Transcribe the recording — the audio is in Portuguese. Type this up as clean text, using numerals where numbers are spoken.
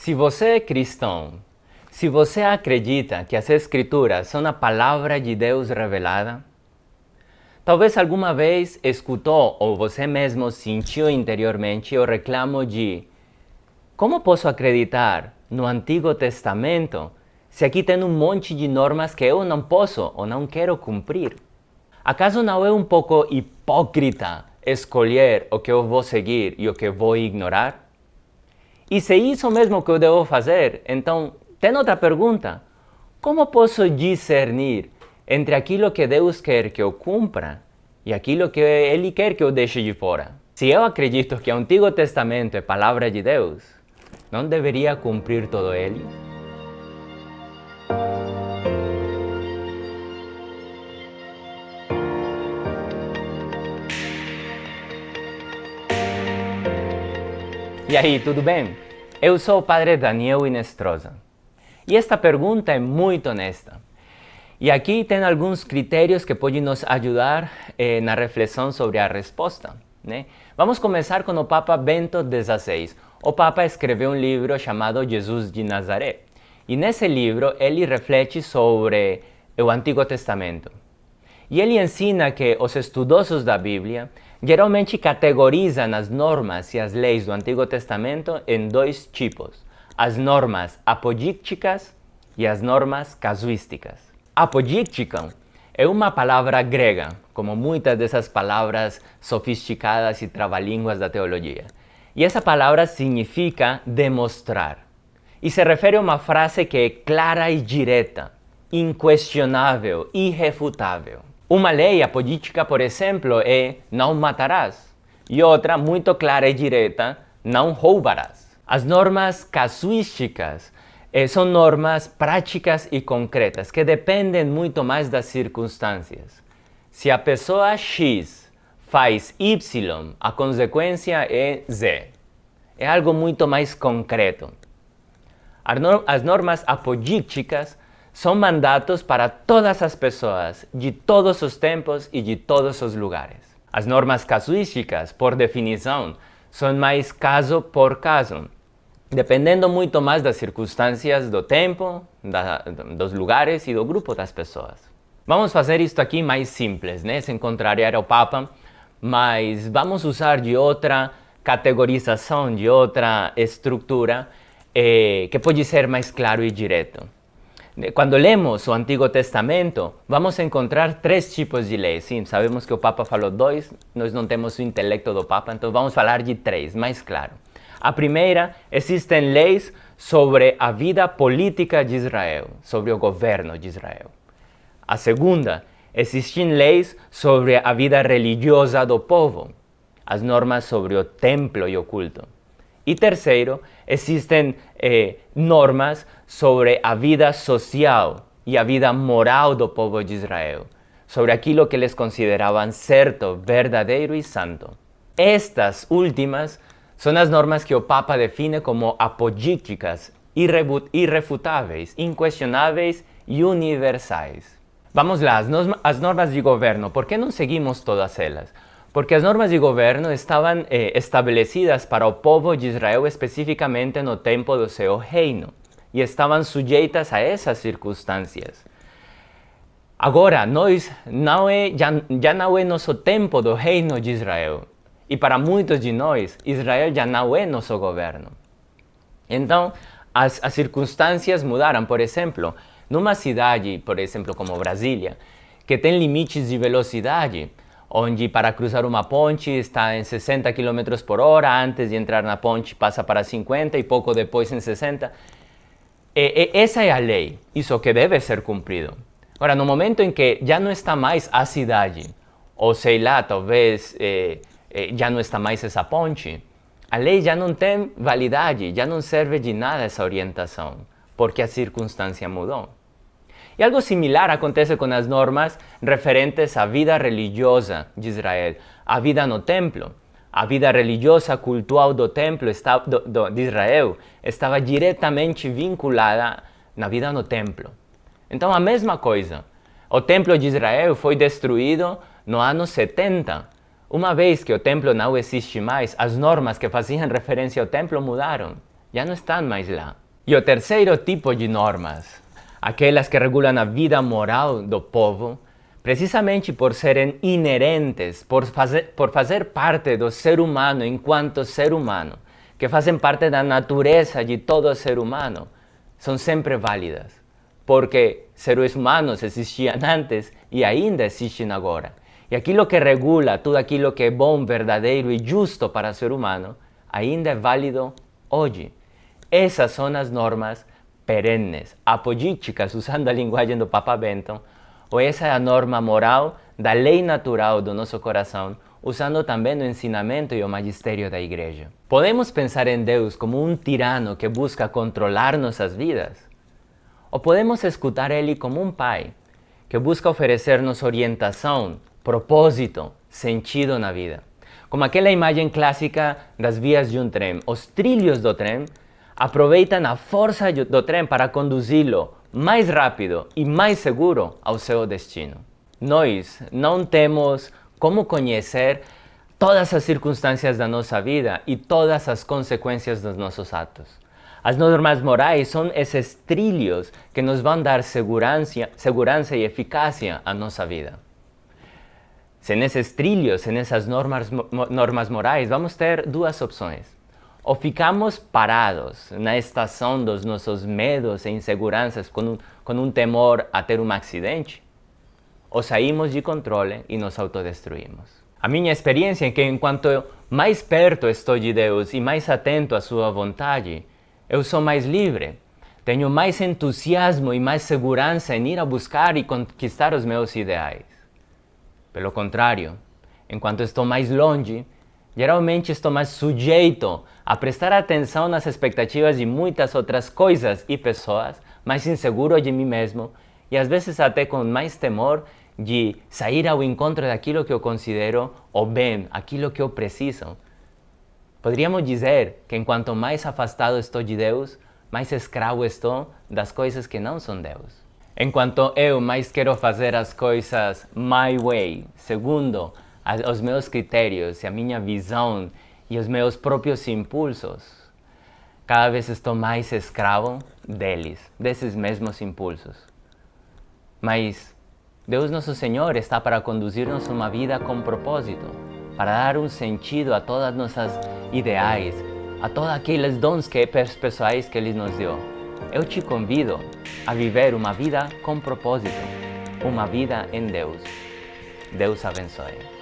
Se você é cristão, se você acredita que as Escrituras são a palavra de Deus revelada, talvez alguma vez escutou ou você mesmo sentiu interiormente o reclamo de: como posso acreditar no Antigo Testamento se aqui tem um monte de normas que eu não posso ou não quero cumprir? Acaso não é um pouco hipócrita escolher o que eu vou seguir e o que eu vou ignorar? E se é isso mesmo que eu devo fazer, então tem outra pergunta: como posso discernir entre aquilo que Deus quer que eu cumpra e aquilo que Ele quer que eu deixe de fora? Se eu acredito que o Antigo Testamento é palavra de Deus, não deveria cumprir todo ele? E aí, tudo bem? Eu sou o Padre Daniel Inestrosa. E esta pergunta é muito honesta. E aqui tem alguns critérios que podem nos ajudar na reflexão sobre a resposta, né? Vamos começar com o Papa Bento XVI. O Papa escreveu um livro chamado Jesus de Nazaré. E nesse livro ele reflete sobre o Antigo Testamento. E ele ensina que os estudiosos da Bíblia geralmente categorizam as normas e as leis do Antigo Testamento em dois tipos: as normas apodícticas e as normas casuísticas. Apodíctica é uma palavra grega, como muitas dessas palavras sofisticadas e trava-línguas da teologia. E essa palavra significa demonstrar. E se refere a uma frase que é clara e direta, inquestionável, irrefutável. Uma lei apodítica, por exemplo, é não matarás. E outra, muito clara e direta, não roubarás. As normas casuísticas são normas práticas e concretas, que dependem muito mais das circunstâncias. Se a pessoa X faz Y, a consequência é Z. É algo muito mais concreto. As normas apodícticas são mandatos para todas as pessoas, de todos os tempos e de todos os lugares. As normas casuísticas, por definição, são mais caso por caso, dependendo muito mais das circunstâncias do tempo, dos lugares e do grupo das pessoas. Vamos fazer isto aqui mais simples, né? Sem contrariar ao Papa, mas vamos usar de outra categorização, de outra estrutura, que pode ser mais claro e direto. Quando lemos o Antigo Testamento, vamos encontrar três tipos de leis. Sim, sabemos que o Papa falou dois, nós não temos o intelecto do Papa, então vamos falar de três, mais claro. A primeira, existem leis sobre a vida política de Israel, sobre o governo de Israel. A segunda, existem leis sobre a vida religiosa do povo, as normas sobre o templo e o culto. E terceiro, existem normas sobre a vida social e a vida moral do povo de Israel, sobre aquilo que eles consideravam certo, verdadeiro e santo. Estas últimas são as normas que o Papa define como apodícticas, irrefutáveis, inquestionáveis e universais. Vamos lá, as normas de governo. ¿Por que não seguimos todas elas? Porque as normas de governo estavam estabelecidas para o povo de Israel especificamente no tempo do seu reino e estavam sujeitas a essas circunstâncias. Agora, já não é nosso tempo do reino de Israel. E para muitos de nós, Israel já não é nosso governo. Então, as circunstâncias mudaram. Por exemplo, numa cidade, por exemplo, como Brasília, que tem limites de velocidade, onde para cruzar uma ponte está em 60 km por hora, antes de entrar na ponte passa para 50 e pouco depois em 60. Essa é a lei, isso que deve ser cumprido. Agora, no momento em que já não está mais a cidade, ou sei lá, talvez já não está mais essa ponte, a lei já não tem validade, já não serve de nada essa orientação, porque a circunstância mudou. E algo similar acontece com as normas referentes à vida religiosa de Israel, a vida no templo. A vida religiosa cultual do templo de Israel estava diretamente vinculada na vida no templo. Então, a mesma coisa. O templo de Israel foi destruído no ano 70. Uma vez que o templo não existe mais, as normas que faziam referência ao templo mudaram. já não estão mais lá. E o terceiro tipo de normas, aquelas que regulam a vida moral do povo, precisamente por serem inerentes, por fazer parte do ser humano enquanto ser humano, que fazem parte da natureza de todo ser humano, são sempre válidas, porque seres humanos existiam antes e ainda existem agora. E aquilo que regula tudo aquilo que é bom, verdadeiro e justo para o ser humano, ainda é válido hoje. Essas são as normas perenes, apolíticas, usando a linguagem do Papa Bento, ou essa é a norma moral da lei natural do nosso coração, usando também o ensinamento e o magistério da Igreja. Podemos pensar em Deus como um tirano que busca controlar nossas vidas? Ou podemos escutar Ele como um pai que busca oferecer-nos orientação, propósito, sentido na vida? Como aquela imagem clássica das vias de um trem. Os trilhos do trem aproveitam a força do trem para conduzi-lo mais rápido e mais seguro ao seu destino. Nós não temos como conhecer todas as circunstâncias da nossa vida e todas as consequências dos nossos atos. As normas morais são esses trilhos que nos vão dar segurança e eficácia à nossa vida. Sem esses trilhos, sem essas normas morais, vamos ter duas opções. Ou ficamos parados na estação dos nossos medos e inseguranças com um temor a ter um acidente, ou saímos de controle e nos autodestruímos. A minha experiência é que enquanto mais perto estou de Deus e mais atento à sua vontade, eu sou mais livre, tenho mais entusiasmo e mais segurança em ir a buscar e conquistar os meus ideais. Pelo contrário, enquanto estou mais longe, geralmente estou mais sujeito a prestar atenção nas expectativas de muitas outras coisas e pessoas, mais inseguro de mim mesmo e às vezes até com mais temor de sair ao encontro daquilo que eu considero o bem, aquilo que eu preciso. Poderíamos dizer que enquanto mais afastado estou de Deus, mais escravo estou das coisas que não são Deus. Enquanto eu mais quero fazer as coisas my way, segundo os meus critérios e a minha visão e os meus próprios impulsos, cada vez estou mais escravo desses mesmos impulsos. Mas Deus Nosso Senhor está para conduzir-nos uma vida com propósito, para dar um sentido a todas nossas ideais, a todos aqueles dons pessoais que Ele nos deu. Eu te convido a viver uma vida com propósito, uma vida em Deus. Deus abençoe.